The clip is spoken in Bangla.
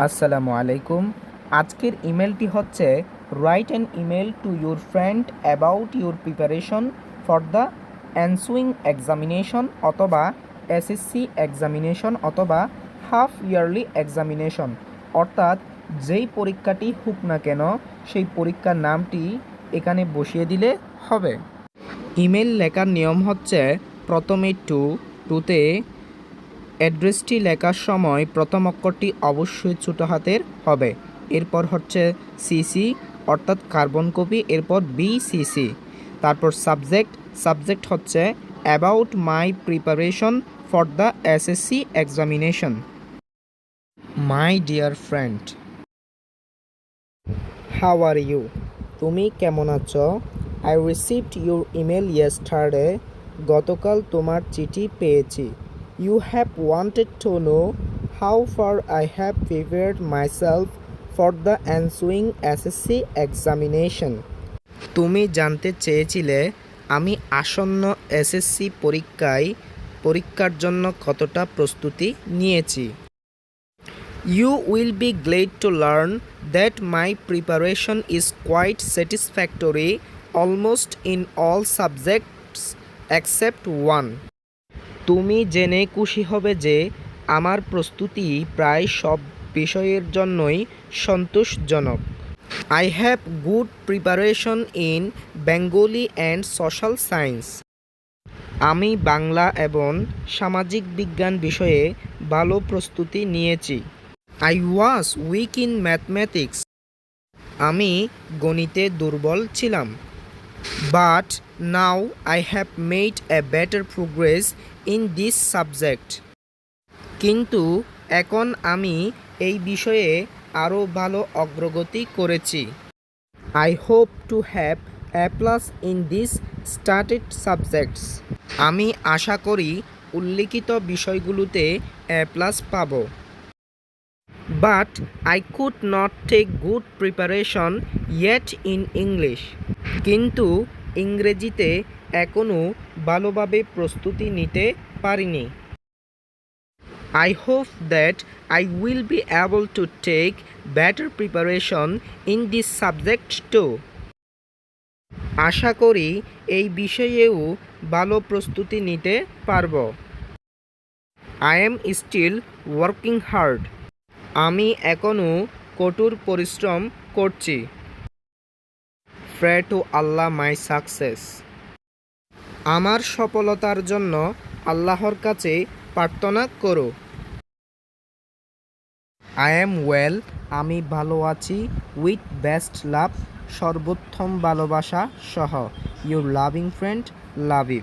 আসসালামু আলাইকুম। আজকের ইমেলটি হচ্ছে write an email to your friend about your preparation for the ensuing examination অথবা এসএসসি এক্সামিনেশন অথবা হাফ ইয়ারলি এক্সামিনেশন, অর্থাৎ যেই পরীক্ষাটি হোক না কেন সেই পরীক্ষার নামটি এখানে বসিয়ে দিলে হবে। ইমেল লেখার নিয়ম হচ্ছে প্রথমে টুতে অ্যাড্রেসটি লেখার সময় প্রথম অক্ষরটি অবশ্যই ছোটো হাতের হবে। এরপর হচ্ছে সিসি অর্থাৎ কার্বন কপি, এরপর বিসিসি। তারপর সাবজেক্ট হচ্ছে about my preparation for the SSC examination. My dear friend, how are you? তুমি কেমন আছো? I received your email yesterday. গতকাল তোমার চিঠি পেয়েছি। You have wanted to know how far I have prepared myself for the ensuing SSC examination. তুমি জানতে চেয়েছিলে আমি আসন্ন এসএসসি পরীক্ষার জন্য কতটা প্রস্তুতি নিয়েছি। You will be glad to learn that my preparation is quite satisfactory almost in all subjects except one. তুমি জেনে খুশি হবে যে আমার প্রস্তুতি প্রায় সব বিষয়ের জন্যই সন্তোষজনক। I have good preparation in Bengali and social science. আমি বাংলা এবং সামাজিক বিজ্ঞান বিষয়ে ভালো প্রস্তুতি নিয়েছি। I was weak in mathematics. আমি গণিতে দুর্বল ছিলাম। But now I have made a better progress in this subject. কিন্তু এখন আমি এই বিষয়ে আরও ভালো অগ্রগতি করেছি। I hope to have A+ in these stated subjects. আমি আশা করি উল্লিখিত বিষয়গুলোতে A+ পাব। But I could not take good preparation yet in English. কিন্তু ইংরেজিতে এখনও ভালোভাবে প্রস্তুতি নিতে পারিনি। I hope that I will be able to take better preparation in this subject too. আশা করি এই বিষয়েও ভালো প্রস্তুতি নিতে পারব। I am still working hard. আমি এখনও কঠোর পরিশ্রম করছি। Pray to Allah my success. আমার সফলতার জন্য আল্লাহর কাছে প্রার্থনা করো। I am well. আমি ভালো আছি। With best love. সর্বোত্তম ভালোবাসা সহ। Your loving friend, love you.